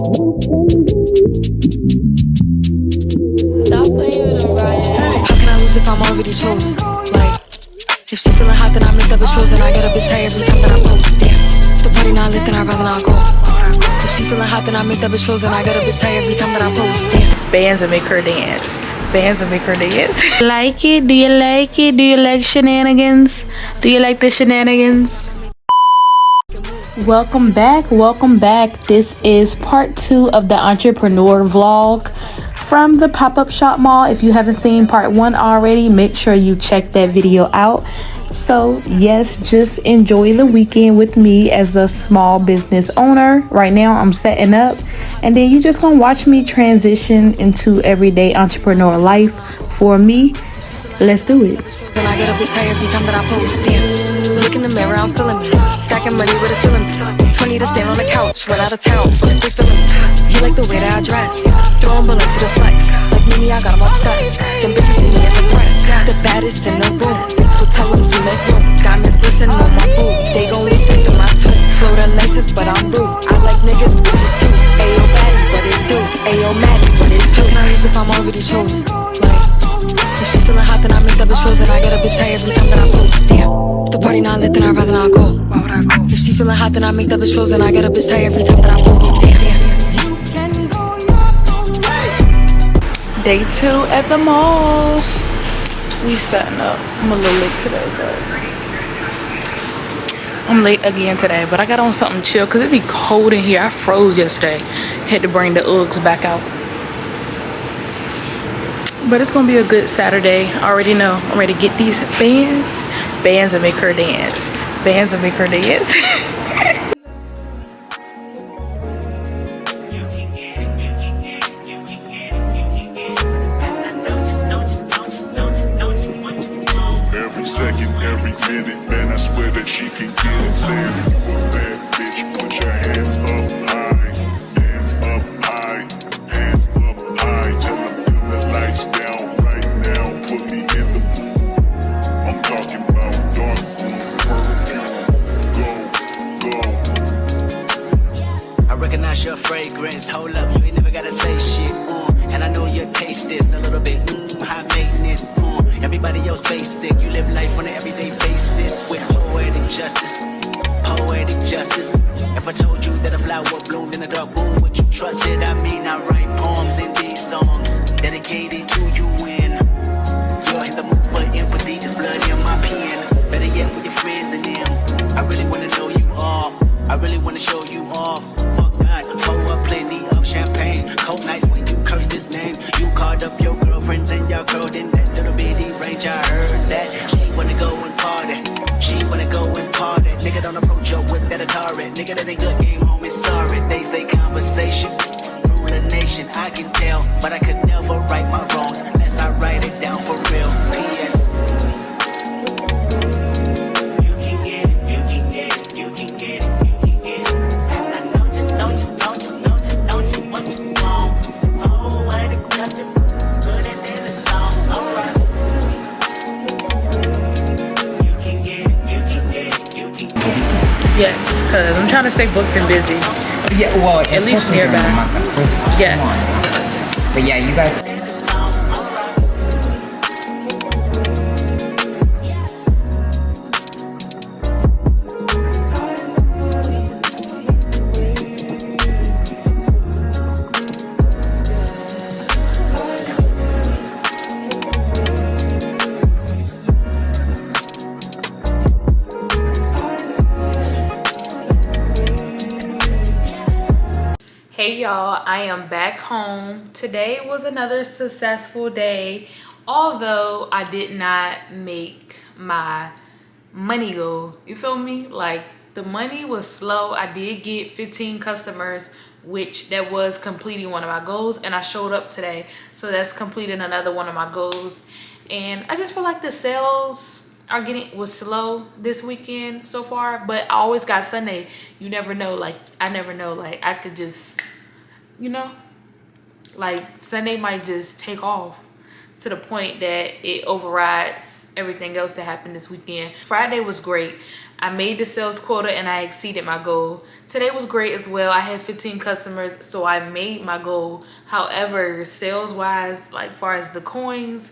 Stop playing with them, Ryan. How can I lose if I'm already chose? Like, if she feeling hot, then I make that bitch frozen. I get a bitch tired every time that I post. Damn, the party not lit, then I'd rather not go. If she feeling hot, then I make that bitch frozen. I get a bitch tired every time that I post. Damn. Bands that make her dance. Bands that make her dance. Like it? Do you like it? Do you like shenanigans? Do you like the shenanigans? Welcome back. Welcome back. This is part 2 of the entrepreneur vlog from the pop-up shop mall. If you haven't seen part 1 already, make sure you check that video out. So yes, just enjoy the weekend with me as a small business owner. Right now I'm setting up, and then you just gonna watch me transition into everyday entrepreneur life for me. Let's do it. Then I get up this high every time that I post. Damn, look in the mirror, I'm feeling me. Stacking money with a ceiling. 20 to stand on the couch, run out of town, fuck they feeling me. He like the way that I dress, throwing bullets to the flex. Like Mimi, I got him obsessed. Them bitches see me as a threat, the baddest in the room. So tell them to make room. Diamonds glisten on my boot, they gon' listen to my tune. Flow the nicest, but I'm rude. I like niggas, bitches too. Ayo baddie, what it do? Ayo Maddie, what it do? How can I lose if I'm already chose? Like, if she feeling hot, then I make that bitch frozen. I get a bitch tired every time that I post. Damn, if the party not lit, then I'd rather not go. If she feeling hot, then I make that bitch frozen. I get a bitch tired every time that I post. Damn. Day 2 at the mall. We setting up. I'm a little late today, but I'm late again today. But I got on something chill because it be cold in here. I froze yesterday. Had to bring the Uggs back out. But it's gonna be a good Saturday. I already know. I'm ready to get these bands. Bands that make her dance. Bands that make her dance. Every second, every minute, man, I swear that she can get it. Saying if you a bad bitch, put your hands up high. Hands up high. Hands up high. Tell them dim the lights down right now. Put me in the mood. I'm talking about dark perfume. Go, go. I recognize your fragrance. Hold up, you ain't never gotta say shit. And I know your taste is a little bit high maintenance. Everybody else basic. You live life on an everyday basis with poetic justice. Poetic justice. If I told you that a flower bloomed in a dark room, would you trust it? I mean, I write poems in these songs dedicated to you. And you're in the mood for empathy. There's blood in my pen. Better yet, with your friends and them. I really wanna know you all. I really wanna show you off. Fuck God, pour up plenty of champagne. Cold nights when you curse this name. You called up your girlfriends and y'all curled in that little bitty range. I heard that she wanna go and party. She wanna go and party. Nigga, don't approach her with that Atari. Nigga, that ain't good game, homie, sorry. They say conversation rule a nation. I can tell, but I could never right my wrongs unless I write it down for real. P.S. You can get it, you can get it, you can get it. Yes, because I'm trying to stay booked and busy. Yeah, well, at least especially during nearby. the month of Christmas. Yes. Come on. But yeah, you guys. Hey y'all, I am back home. Today was another successful day, although I did not make my money go. You feel me? Like, the money was slow. I did get 15 customers, which that was completing one of my goals, and I showed up today, so that's completing another one of my goals. And I just feel like the sales was slow this weekend so far, but I always got Sunday. You never know. Like, I never know. Like, I could just, you know, like Sunday might just take off to the point that it overrides everything else that happened this weekend. Friday was great. I made the sales quota and I exceeded my goal. Today was great as well. I had 15 customers, so I made my goal. However, sales wise, like far as the coins,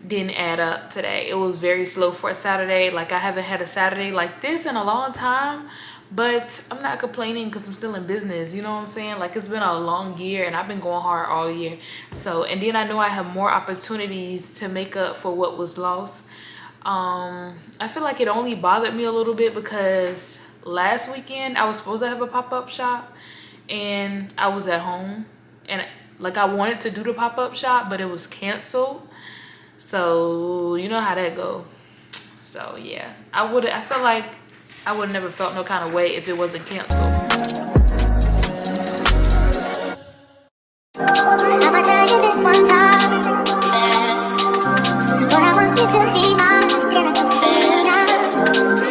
didn't add up today. It was very slow for a Saturday. Like, I haven't had a Saturday like this in a long time, but I'm not complaining because I'm still in business. You know what I'm saying? Like, it's been a long year and I've been going hard all year. So, and then I know I have more opportunities to make up for what was lost. I feel like it only bothered me a little bit because last weekend I was supposed to have a pop-up shop and I was at home, and like I wanted to do the pop-up shop, but it was canceled. So you know how that go. So yeah, I feel like I would never felt no kind of way if it wasn't canceled. I'ma tell you this one time, but I want you to be mine. Can I come see you now?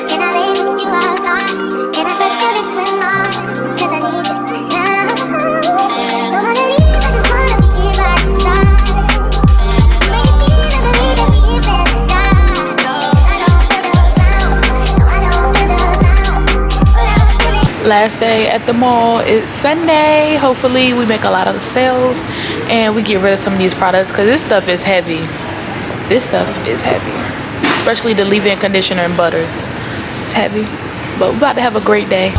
Can I lay with you outside? Can I touch your lips with mine? 'Cause I need you now. Don't wanna leave, I just wanna be here by your side. Make me feel and believe that we better die. I don't feel around, no, I don't feel around. Last day at the mall. It's Sunday. Hopefully we make a lot of sales and we get rid of some of these products because this stuff is heavy. This stuff is heavy, especially the leave-in conditioner and butters. It's heavy, but we're about to have a great day.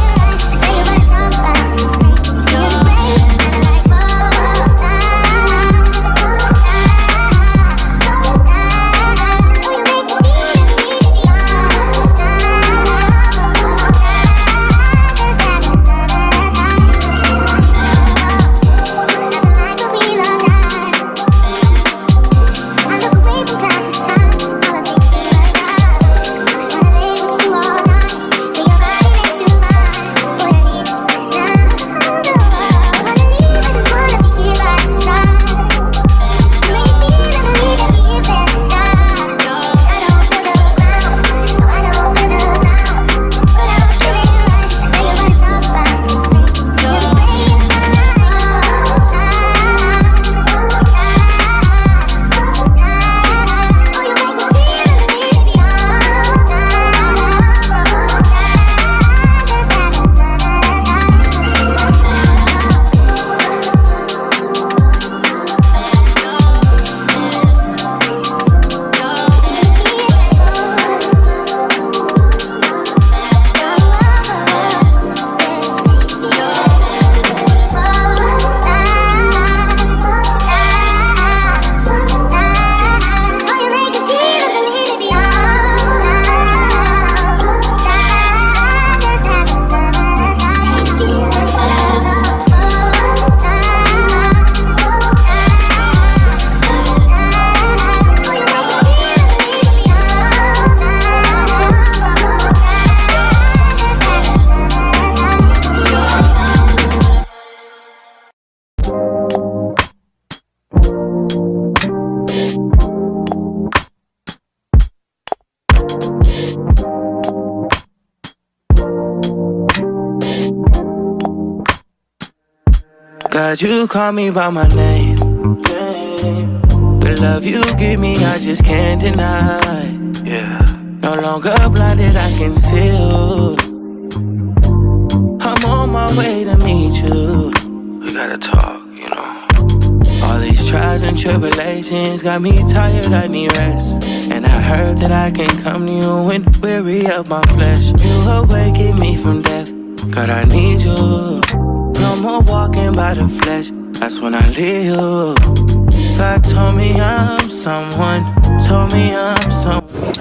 God, you call me by my name. The love you give me, I just can't deny. Yeah. No longer blinded, I can see you. I'm on my way to meet you. We gotta talk, you know. All these trials and tribulations got me tired, I need rest. And I heard that I can come to you when weary of my flesh. You awaken me from death, God, I need you. No more walking by the flesh, that's when I leave you. God told me I'm someone, told me I'm someone.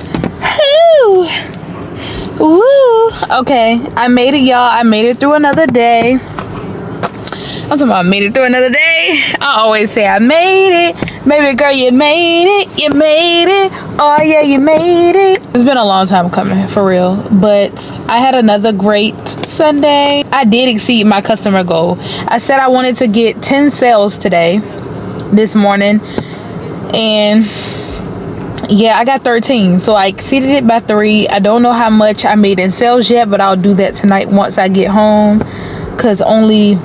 Woo! Okay, I made it, y'all. I made it through another day. I'm talking about I made it through another day. I always say I made it. Baby girl, you made it. You made it. Oh yeah, you made it. It's been a long time coming, for real. But I had another great Sunday. I did exceed my customer goal. I said I wanted to get 10 sales today, this morning. And yeah, I got 13. So I exceeded it by 3. I don't know how much I made in sales yet, but I'll do that tonight once I get home. Because only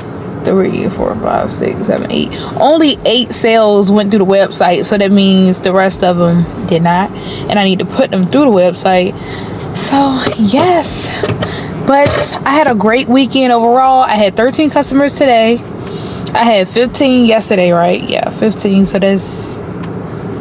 3, 4, 5, 6, 7, 8. Only 8 sales went through the website, so that means the rest of them did not. And I need to put them through the website. So, yes. But I had a great weekend overall. I had 13 customers today. I had 15 yesterday, right? Yeah, 15. So that's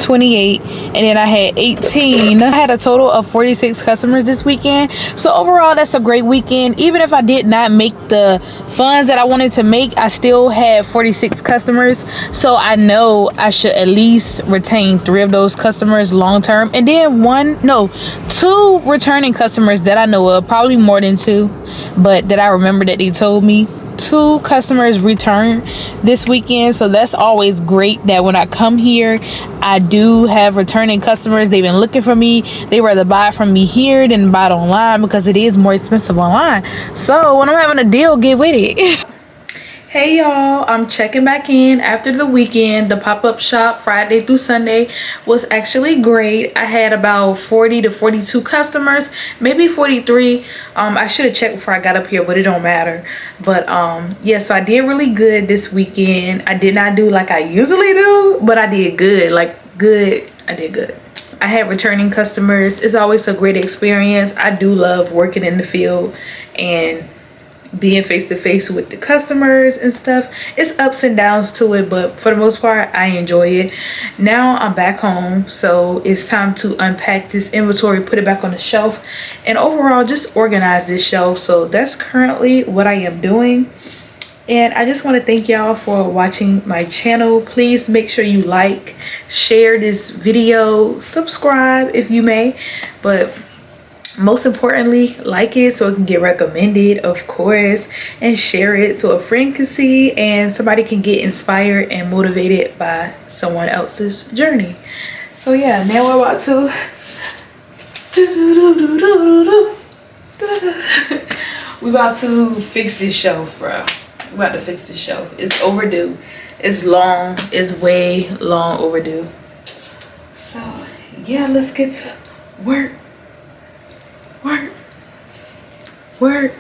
28, and then I had 18. I had a total of 46 customers this weekend. So overall, that's a great weekend. Even if I did not make the funds that I wanted to make, I still had 46 customers. So I know I should at least retain 3 of those customers long term, and then 2 returning customers that I know of, probably more than 2, but that I remember that they told me. 2 customers returned this weekend, so that's always great that when I come here I do have returning customers. They've been looking for me. They rather buy from me here than buy it online because it is more expensive online. So when I'm having a deal, get with it. Hey y'all, I'm checking back in after the weekend. The pop-up shop Friday through Sunday was actually great. I had about 40 to 42 customers, maybe 43. I should have checked before I got up here, but it don't matter. But yeah, so I did really good this weekend. I did not do like I usually do, but I did good. I did good. I had returning customers. It's always a great experience. I do love working in the field and being face to face with the customers and stuff. It's ups and downs to it, but for the most part I enjoy it. Now I'm back home, so it's time to unpack this inventory, put it back on the shelf, and overall just organize this shelf. So that's currently what I am doing, and I just want to thank y'all for watching my channel. Please make sure you like, share this video, subscribe if you may, but most importantly, like it so it can get recommended, of course, and share it so a friend can see and somebody can get inspired and motivated by someone else's journey. So yeah, now we're about to we about to fix this shelf, bro. We about to fix this shelf. It's overdue. It's long. It's way long overdue. So yeah, let's get to work. Work.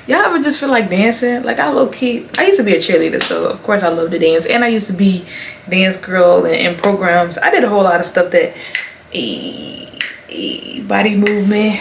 Y'all ever just feel like dancing? Like I low-key, I used to be a cheerleader, so of course I love to dance, and I used to be dance girl in programs. I did a whole lot of stuff that body movement.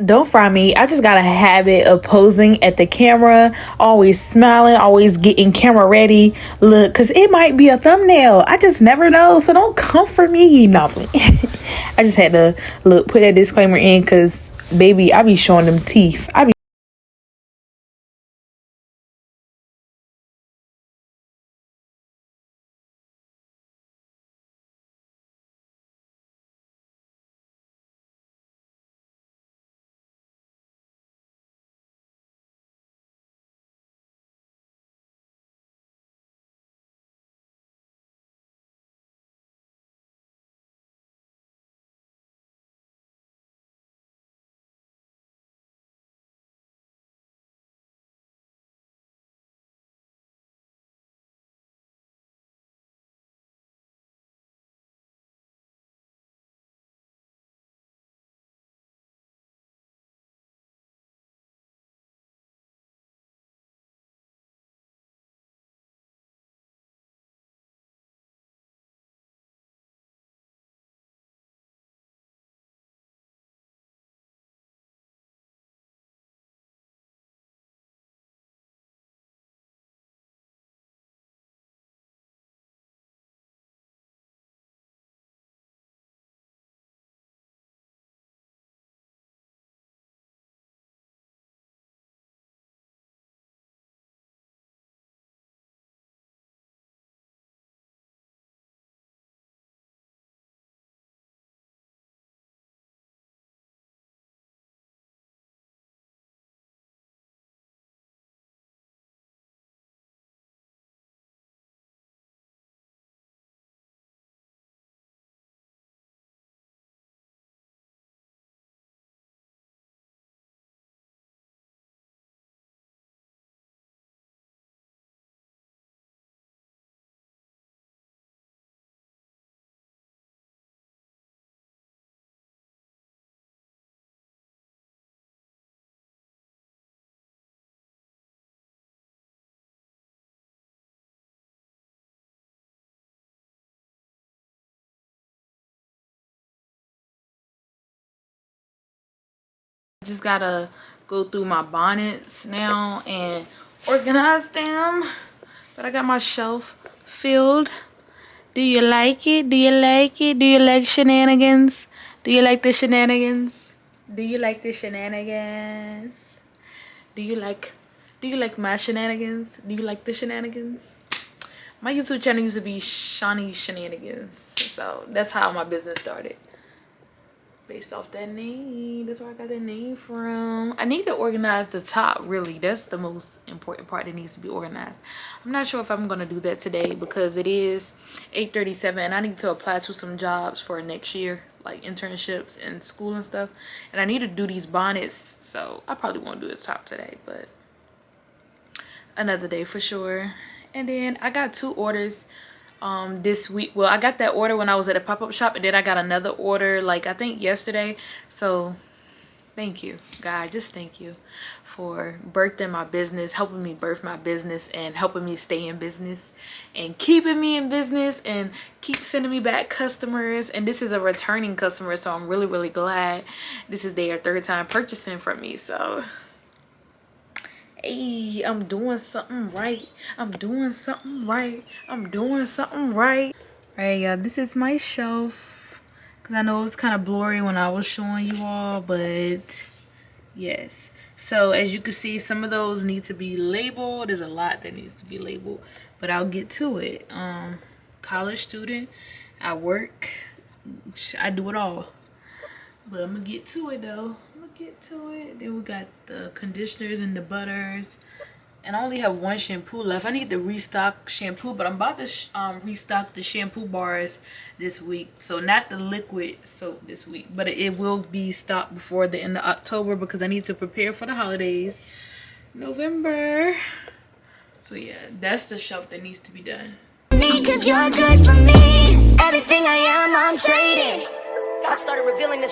Don't fry me. I just got a habit of posing at the camera, always smiling, always getting camera ready. Look, because it might be a thumbnail. I just never know. So don't come for me. No, I just had to put that disclaimer in because, baby, I be showing them teeth. I be Just gotta go through my bonnets now and organize them. But I got my shelf filled. Do you like it? Do you like it? Do you like shenanigans? Do you like the shenanigans? Do you like the shenanigans? Do you like my shenanigans? Do you like the shenanigans? My YouTube channel used to be Shawnee Shenanigans. So that's how my business started. Based off that name. That's where I got that name from. I need to organize the top, really. That's the most important part that needs to be organized. I'm not sure if I'm going to do that today because it is 8:37 and I need to apply to some jobs for next year, like internships and school and stuff. And I need to do these bonnets, so I probably won't do the top today, but another day for sure. And then I got 2 orders this week. Well, I got that order when I was at a pop-up shop, and then I got another order like I think yesterday. So thank you, God. Just thank you for birthing my business, helping me birth my business, and helping me stay in business and keeping me in business and keep sending me back customers. And this is a returning customer, so I'm really glad. This is their 3rd time purchasing from me. So hey, I'm doing something right. I'm doing something right. I'm doing something right. Alright, y'all, this is my shelf. Because I know it was kind of blurry when I was showing you all, but yes. So as you can see, some of those need to be labeled. There's a lot that needs to be labeled, but I'll get to it. College student, I work, I do it all. But I'm gonna get to it though. Get to it. Then we got the conditioners and the butters, and I only have 1 shampoo left. I need to restock shampoo, but I'm about to restock the shampoo bars this week. So not the liquid soap this week, but it will be stocked before the end of October because I need to prepare for the holidays, November. So yeah, that's the shelf that needs to be done. Me, 'cause you're good for me. Everything I am, I'm trading. God started revealing this.